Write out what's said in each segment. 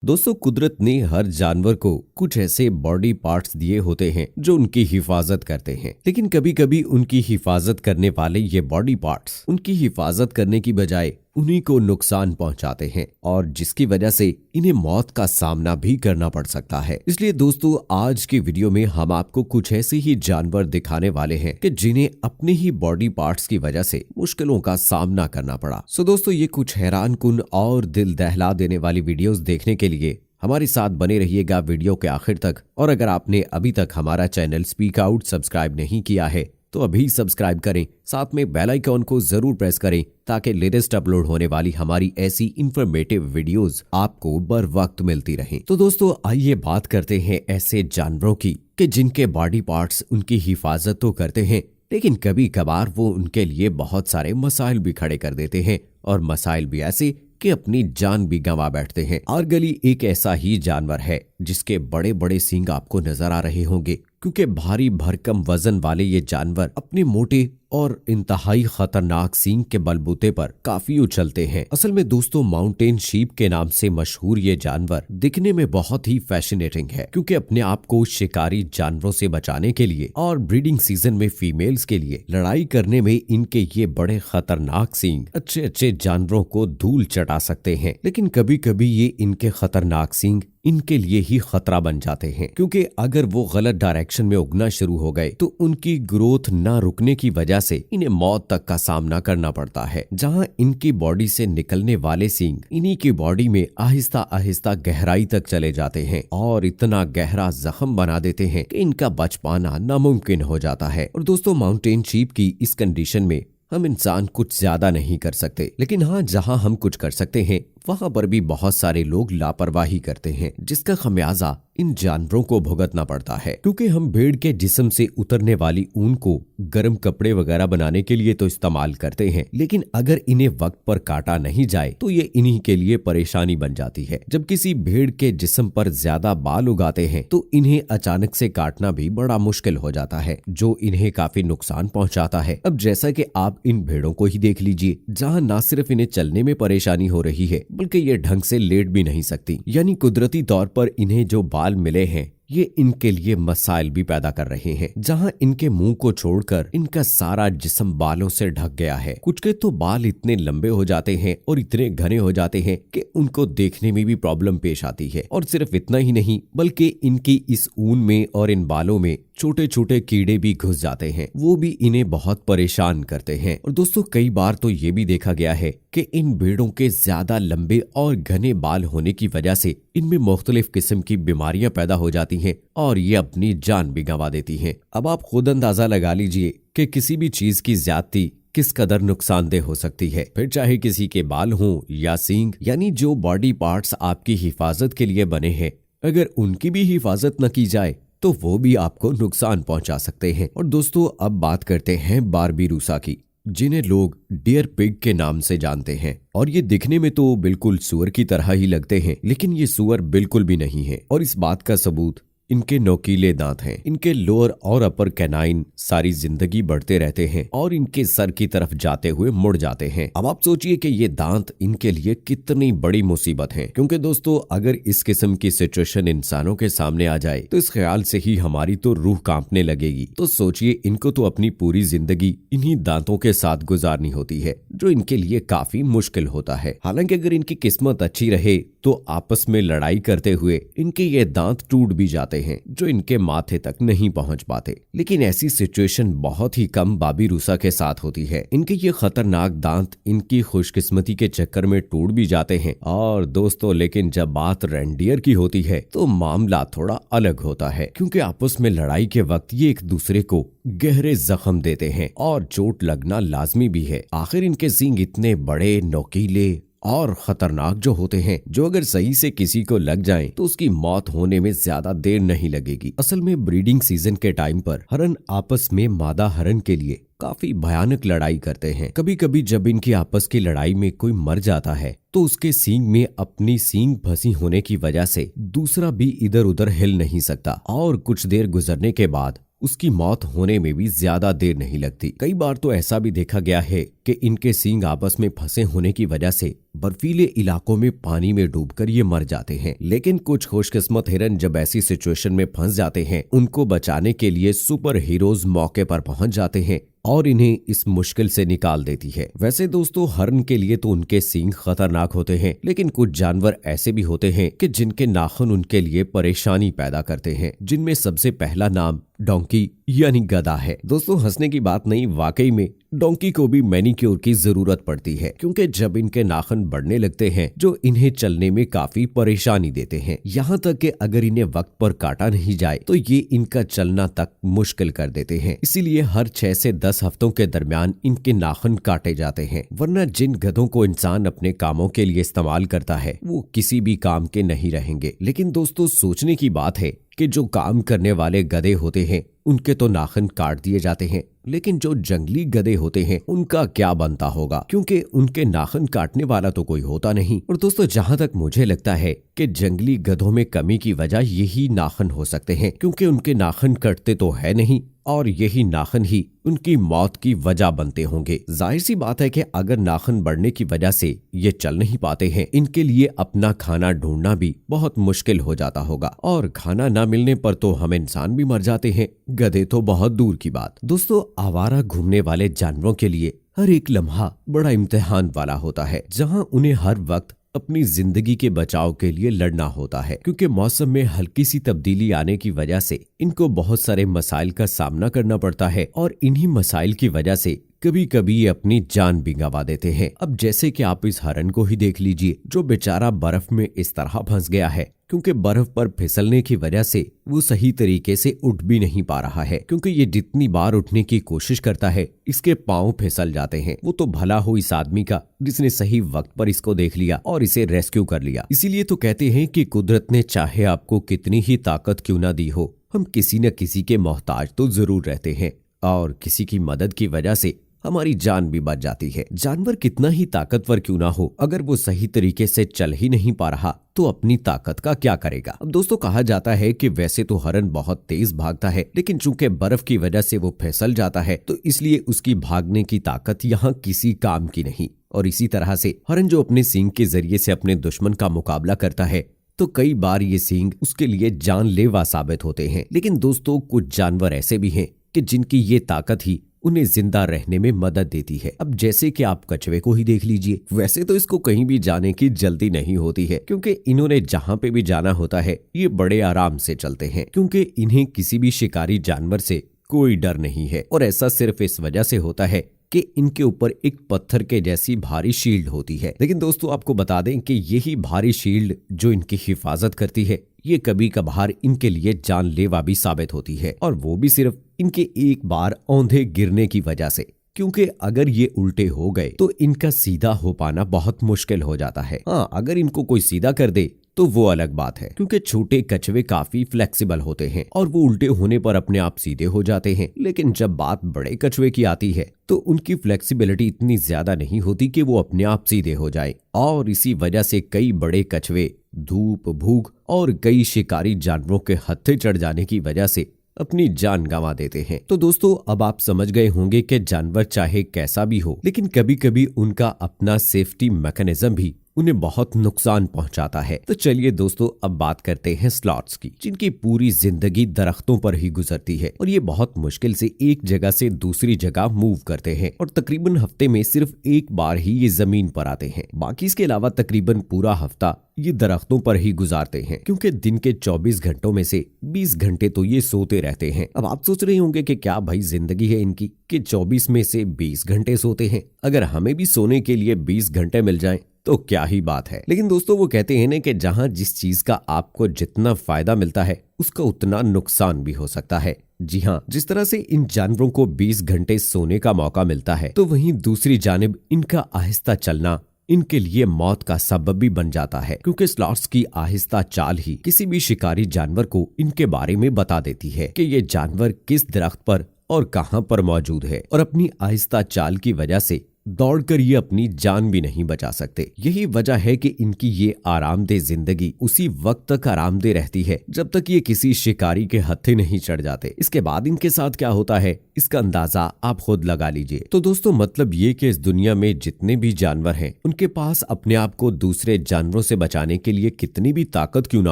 दोस्तों, कुदरत ने हर जानवर को कुछ ऐसे बॉडी पार्ट्स दिए होते हैं जो उनकी हिफाजत करते हैं। लेकिन कभी कभी उनकी हिफाजत करने वाले ये बॉडी पार्ट्स उनकी हिफाजत करने की बजाय उन्हीं को नुकसान पहुंचाते हैं और जिसकी वजह से इन्हें मौत का सामना भी करना पड़ सकता है। इसलिए दोस्तों, आज की वीडियो में हम आपको कुछ ऐसे ही जानवर दिखाने वाले हैं कि जिन्हें अपने ही बॉडी पार्ट्स की वजह से मुश्किलों का सामना करना पड़ा। सो दोस्तों, ये कुछ हैरानकुन और दिल दहला देने वाली वीडियोस देखने के लिए हमारे साथ बने रहिएगा वीडियो के आखिर तक। और अगर आपने अभी तक हमारा चैनल स्पीक आउट सब्सक्राइब नहीं किया है तो अभी सब्सक्राइब करें, साथ में बेल आइकॉन को जरूर प्रेस करें ताकि लेटेस्ट अपलोड होने वाली हमारी ऐसी इंफॉर्मेटिव वीडियोस आपको बर वक्त मिलती रहें। तो दोस्तों, आइए बात करते हैं ऐसे जानवरों की कि जिनके बॉडी पार्ट्स उनकी हिफाजत तो करते हैं, लेकिन कभी कभार वो उनके लिए बहुत सारे मसाइल भी खड़े कर देते हैं और मसाइल भी ऐसे कि अपनी जान भी गंवा बैठते हैं। आर्गली एक ऐसा ही जानवर है जिसके बड़े बड़े सींग आपको नजर आ रहे होंगे, क्योंकि भारी भरकम वजन वाले ये जानवर अपने मोटे और इंतहाई खतरनाक सींग के बलबूते पर काफी उछलते हैं। असल में दोस्तों, माउंटेन शीप के नाम से मशहूर ये जानवर दिखने में बहुत ही फैसिनेटिंग है, क्योंकि अपने आप को शिकारी जानवरों से बचाने के लिए और ब्रीडिंग सीजन में फीमेल्स के लिए लड़ाई करने में इनके ये बड़े खतरनाक सींग अच्छे अच्छे जानवरों को धूल चटा सकते हैं। लेकिन कभी कभी ये इनके खतरनाक सींग इनके लिए ही खतरा बन जाते हैं, क्योंकि अगर वो गलत डायरेक्शन में उगना शुरू हो गए तो उनकी ग्रोथ न रुकने की वजह से इन्हें मौत तक का सामना करना पड़ता है। जहां इनकी बॉडी से निकलने वाले सींग इन्हीं की बॉडी में आहिस्ता आहिस्ता गहराई तक चले जाते हैं और इतना गहरा जख्म बना देते हैं कि इनका बच पाना नामुमकिन हो जाता है। और दोस्तों, माउंटेन शीप की इस कंडीशन में हम इंसान कुछ ज्यादा नहीं कर सकते, लेकिन हाँ, जहां हम कुछ कर सकते हैं वहां पर भी बहुत सारे लोग लापरवाही करते हैं, जिसका खमियाजा इन जानवरों को भुगतना पड़ता है। क्योंकि हम भेड़ के जिस्म से उतरने वाली ऊन को गर्म कपड़े वगैरह बनाने के लिए तो इस्तेमाल करते हैं, लेकिन अगर इन्हें वक्त पर काटा नहीं जाए तो ये इन्हीं के लिए परेशानी बन जाती है। जब किसी भेड़ के जिस्म पर ज्यादा बाल उगाते हैं तो इन्हें अचानक से काटना भी बड़ा मुश्किल हो जाता है, जो इन्हें काफी नुकसान पहुंचाता है। अब जैसा कि आप इन भेड़ों को ही देख लीजिए, जहाँ न सिर्फ इन्हें चलने में परेशानी हो रही है बल्कि ये ढंग से लेट भी नहीं सकती, यानी कुदरती तौर पर इन्हें जो बाल मिले हैं ये इनके लिए मसाइल भी पैदा कर रहे हैं। जहां इनके मुंह को छोड़कर इनका सारा जिस्म बालों से ढक गया है। कुछ के तो बाल इतने लंबे हो जाते हैं और इतने घने हो जाते हैं कि उनको देखने में भी प्रॉब्लम पेश आती है। और सिर्फ इतना ही नहीं, बल्कि इनकी इस ऊन में और इन बालों में छोटे छोटे कीड़े भी घुस जाते हैं, वो भी इन्हें बहुत परेशान करते हैं। और दोस्तों, कई बार तो ये भी देखा गया है कि इन भेड़ों के ज्यादा लंबे और घने बाल होने की वजह से इनमें मुख्तलिफ किस्म की बीमारियां पैदा हो जाती हैं और ये अपनी जान भी गंवा देती हैं। अब आप खुद अंदाजा लगा लीजिए कि किसी भी चीज की ज्यादती किस कदर नुकसानदेह हो सकती है, फिर चाहे किसी के बाल हों या सींग, यानी जो बॉडी पार्ट्स आपकी हिफाजत के लिए बने हैं, अगर उनकी भी हिफाजत न की जाए तो वो भी आपको नुकसान पहुंचा सकते हैं। और दोस्तों, अब बात करते हैं बार्बीरूसा की, जिन्हें लोग डियर पिग के नाम से जानते हैं। और ये दिखने में तो बिल्कुल सुअर की तरह ही लगते हैं, लेकिन ये सुअर बिल्कुल भी नहीं है। और इस बात का सबूत इनके नोकीले दांत हैं। इनके लोअर और अपर कैनाइन सारी जिंदगी बढ़ते रहते हैं और इनके सर की तरफ जाते हुए मुड़ जाते हैं। अब आप सोचिए कि ये दांत इनके लिए कितनी बड़ी मुसीबत है, क्योंकि दोस्तों, अगर इस किस्म की सिचुएशन इंसानों के सामने आ जाए तो इस ख्याल से ही हमारी तो रूह कांपने लगेगी। तो सोचिए, इनको तो अपनी पूरी जिंदगी इन्हीं दांतों के साथ गुजारनी होती है, जो इनके लिए काफी मुश्किल होता है। हालांकि अगर इनकी किस्मत अच्छी रहे तो आपस में लड़ाई करते हुए इनके ये दांत टूट भी जाते हैं, जो इनके माथे तक नहीं पहुंच पाते। लेकिन ऐसी सिचुएशन बहुत ही कम बार्बीरूसा के साथ होती है। इनके ये खतरनाक दांत इनकी खुशकिस्मती के चक्कर में टूट भी जाते हैं। और दोस्तों, लेकिन जब बात रेंडियर की होती है तो मामला थोड़ा अलग होता है, क्योंकि आपस में लड़ाई के वक्त ये एक दूसरे को गहरे जख्म देते हैं और चोट लगना लाजमी भी है। आखिर इनके सींग इतने बड़े, नोकीले और खतरनाक जो होते हैं, जो अगर सही से किसी को लग जाएं तो उसकी मौत होने में ज्यादा देर नहीं लगेगी। असल में ब्रीडिंग सीजन के टाइम पर हरन आपस में मादा हरन के लिए काफी भयानक लड़ाई करते हैं। कभी कभी जब इनकी आपस की लड़ाई में कोई मर जाता है तो उसके सींग में अपनी सींग फंसी होने की वजह से दूसरा भी इधर उधर हिल नहीं सकता और कुछ देर गुजरने के बाद उसकी मौत होने में भी ज्यादा देर नहीं लगती। कई बार तो ऐसा भी देखा गया है कि इनके सींग आपस में फंसे होने की वजह से बर्फीले इलाकों में पानी में डूबकर ये मर जाते हैं। लेकिन कुछ खुशकिस्मत हिरन जब ऐसी सिचुएशन में फंस जाते हैं, उनको बचाने के लिए सुपर हीरोज मौके पर पहुंच जाते हैं और इन्हें इस मुश्किल से निकाल देती है। वैसे दोस्तों, हरण के लिए तो उनके सींग खतरनाक होते हैं, लेकिन कुछ जानवर ऐसे भी होते हैं कि जिनके नाखून उनके लिए परेशानी पैदा करते हैं, जिनमें सबसे पहला नाम डोंकी यानी गधा है। दोस्तों, हंसने की बात नहीं, वाकई में डोंकी को भी मैनिक्योर की जरूरत पड़ती है, क्योंकि जब इनके नाखून बढ़ने लगते हैं जो इन्हें चलने में काफी परेशानी देते हैं। यहाँ तक कि अगर इन्हें वक्त पर काटा नहीं जाए तो ये इनका चलना तक मुश्किल कर देते हैं। इसीलिए हर 6 से 10 हफ्तों के दरमियान इनके नाखून काटे जाते हैं, वरना जिन गधों को इंसान अपने कामों के लिए इस्तेमाल करता है वो किसी भी काम के नहीं रहेंगे। लेकिन दोस्तों, सोचने की बात है कि जो काम करने वाले गधे होते हैं उनके तो नाखून काट दिए जाते हैं, लेकिन जो जंगली गधे होते हैं उनका क्या बनता होगा, क्योंकि उनके नाखून काटने वाला तो कोई होता नहीं। और दोस्तों, जहाँ तक मुझे लगता है कि जंगली गधों में कमी की वजह यही नाखून हो सकते हैं, क्योंकि उनके नाखून कटते तो है नहीं और यही नाखून ही उनकी मौत की वजह बनते होंगे। जाहिर सी बात है कि अगर नाखून बढ़ने की वजह से ये चल नहीं पाते हैं, इनके लिए अपना खाना ढूंढना भी बहुत मुश्किल हो जाता होगा, और खाना ना मिलने पर तो हम इंसान भी मर जाते हैं, गधे तो बहुत दूर की बात। दोस्तों, आवारा घूमने वाले जानवरों के लिए हर एक लम्हा बड़ा इम्तिहान वाला होता है, जहां उन्हें हर वक्त अपनी जिंदगी के बचाव के लिए लड़ना होता है, क्योंकि मौसम में हल्की सी तब्दीली आने की वजह से इनको बहुत सारे मसाइल का सामना करना पड़ता है, और इन्हीं मसाइल की वजह से कभी कभी ये अपनी जान भी गंवा देते हैं। अब जैसे कि आप इस हरण को ही देख लीजिए, जो बेचारा बर्फ में इस तरह फंस गया है क्योंकि बर्फ पर फिसलने की वजह से वो सही तरीके से उठ भी नहीं पा रहा है, क्योंकि ये जितनी बार उठने की कोशिश करता है इसके पांव फिसल जाते हैं। वो तो भला हो इस आदमी का जिसने सही वक्त पर इसको देख लिया और इसे रेस्क्यू कर लिया। इसीलिए तो कहते हैं कि कुदरत ने चाहे आपको कितनी ही ताकत क्यों ना दी हो, हम किसी न किसी के मोहताज तो जरूर रहते हैं, और किसी की मदद की वजह से हमारी जान भी बच जाती है। जानवर कितना ही ताकतवर क्यों ना हो, अगर वो सही तरीके से चल ही नहीं पा रहा तो अपनी ताकत का क्या करेगा। अब दोस्तों, कहा जाता है कि वैसे तो हरण बहुत तेज भागता है, लेकिन चूंकि बर्फ की वजह से वो फिसल जाता है तो इसलिए उसकी भागने की ताकत यहाँ किसी काम की नहीं। और इसी तरह से हरण जो अपने सींग के जरिए से अपने दुश्मन का मुकाबला करता है तो कई बार ये सींग उसके लिए जानलेवा साबित होते हैं। लेकिन दोस्तों, कुछ जानवर ऐसे भी हैं कि जिनकी ये ताकत ही उन्हें जिंदा रहने में मदद देती है। अब जैसे कि आप कछुए को ही देख लीजिए, वैसे तो इसको कहीं भी जाने की जल्दी नहीं होती है, क्योंकि इन्होंने जहां पे भी जाना होता है ये बड़े आराम से चलते हैं, क्योंकि इन्हें किसी भी शिकारी जानवर से कोई डर नहीं है। और ऐसा सिर्फ इस वजह से होता है कि इनके ऊपर एक पत्थर के जैसी भारी शील्ड होती है। लेकिन दोस्तों, आपको बता दें कि यही भारी शील्ड जो इनकी हिफाजत करती है ये कभी कभार इनके लिए जानलेवा भी साबित होती है, और वो भी सिर्फ इनके एक बार औंधे गिरने की वजह से, क्योंकि अगर ये उल्टे हो गए तो इनका सीधा हो पाना बहुत मुश्किल हो जाता है। हाँ, अगर इनको कोई सीधा कर दे तो वो अलग बात है, क्योंकि छोटे कछुए काफी फ्लेक्सिबल होते हैं और वो उल्टे होने पर अपने आप सीधे हो जाते हैं। लेकिन जब बात बड़े कछुए की आती है तो उनकी फ्लेक्सिबिलिटी इतनी ज्यादा नहीं होती कि वो अपने आप सीधे हो जाए, और इसी वजह से कई बड़े कछुए धूप, भूख और कई शिकारी जानवरों के हत्थे चढ़ जाने की वजह से अपनी जान गंवा देते हैं। तो दोस्तों, अब आप समझ गए होंगे कि जानवर चाहे कैसा भी हो, लेकिन कभी कभी उनका अपना सेफ्टी मैकेनिज्म भी उन्हें बहुत नुकसान पहुंचाता है। तो चलिए दोस्तों, अब बात करते हैं स्लॉथ्स की, जिनकी पूरी जिंदगी दरख्तों पर ही गुजरती है, और ये बहुत मुश्किल से एक जगह से दूसरी जगह मूव करते हैं, और तकरीबन हफ्ते में सिर्फ एक बार ही ये जमीन पर आते हैं। बाकी इसके अलावा तकरीबन पूरा हफ्ता ये दरख्तों पर ही गुजारते हैं, क्योंकि दिन के 24 घंटों में से 20 घंटे तो ये सोते रहते हैं। अब आप सोच रहे होंगे कि क्या भाई जिंदगी है इनकी कि 24 में से 20 घंटे सोते हैं। अगर हमें भी सोने के लिए 20 घंटे मिल जाएं तो क्या ही बात है। लेकिन दोस्तों, वो कहते हैं ना कि जहां जिस चीज का आपको जितना फायदा मिलता है उसका उतना नुकसान भी हो सकता है। जी हाँ, जिस तरह से इन जानवरों को 20 घंटे सोने का मौका मिलता है, तो वहीं दूसरी जानिब इनका आहिस्ता चलना इनके लिए मौत का सबब भी बन जाता है, क्योंकि स्लॉथ्स की आहिस्ता चाल ही किसी भी शिकारी जानवर को इनके बारे में बता देती है कि ये जानवर किस दरख्त पर और कहां पर मौजूद है, और अपनी आहिस्ता चाल की वजह से दौड़कर ये अपनी जान भी नहीं बचा सकते। यही वजह है कि इनकी ये आरामदेह जिंदगी उसी वक्त तक आरामदेह रहती है जब तक ये किसी शिकारी के हत्थे नहीं चढ़ जाते। इसके बाद इनके साथ क्या होता है इसका अंदाजा आप खुद लगा लीजिए। तो दोस्तों मतलब ये कि इस दुनिया में जितने भी जानवर हैं उनके पास अपने आप को दूसरे जानवरों से बचाने के लिए कितनी भी ताकत क्यों ना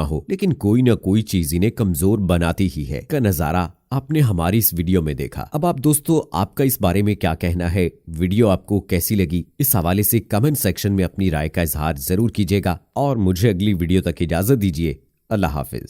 हो, लेकिन कोई ना कोई चीज इन्हें कमजोर बनाती ही है। का नजारा आपने हमारी इस वीडियो में देखा। अब आप दोस्तों आपका इस बारे में क्या कहना है, वीडियो आपको कैसी लगी, इस हवाले से कमेंट सेक्शन में अपनी राय का इजहार जरूर कीजिएगा और मुझे अगली वीडियो तक इजाजत दीजिए। अल्लाह हाफिज।